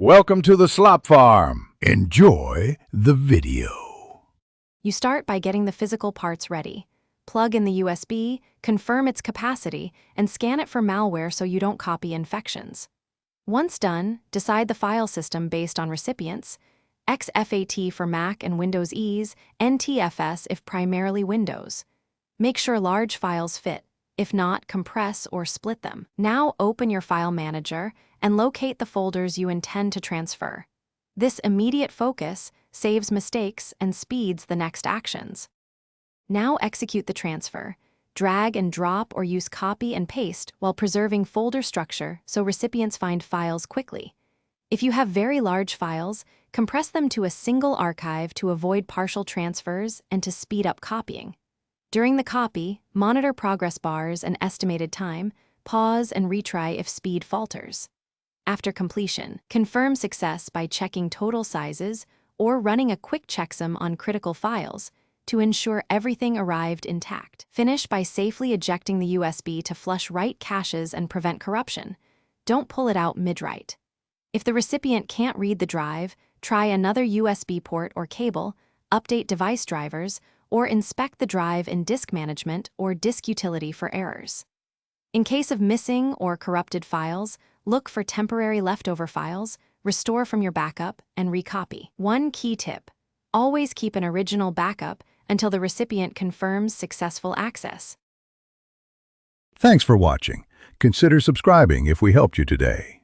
Welcome to the Slop Farm. Enjoy the video. You start by getting the physical parts ready. Plug in the USB, confirm its capacity, and scan it for malware so you don't copy infections. Once done, decide the file system based on recipients, XFAT for Mac and Windows E's, NTFS if primarily Windows. Make sure large files fit. If not, compress or split them. Now open your file manager and locate the folders you intend to transfer. This immediate focus saves mistakes and speeds the next actions. Now execute the transfer. Drag and drop or use copy and paste while preserving folder structure so recipients find files quickly. If you have very large files, compress them to a single archive to avoid partial transfers and to speed up copying. During the copy, monitor progress bars and estimated time, pause and retry if speed falters. After completion, confirm success by checking total sizes or running a quick checksum on critical files to ensure everything arrived intact. Finish by safely ejecting the USB to flush write caches and prevent corruption. Don't pull it out mid-write. If the recipient can't read the drive, try another USB port or cable, update device drivers, or inspect the drive in Disk Management or Disk Utility for errors. In case of missing or corrupted files, look for temporary leftover files, restore from your backup, and recopy. One key tip: always keep an original backup until the recipient confirms successful access. Thanks for watching. Consider subscribing if we helped you today.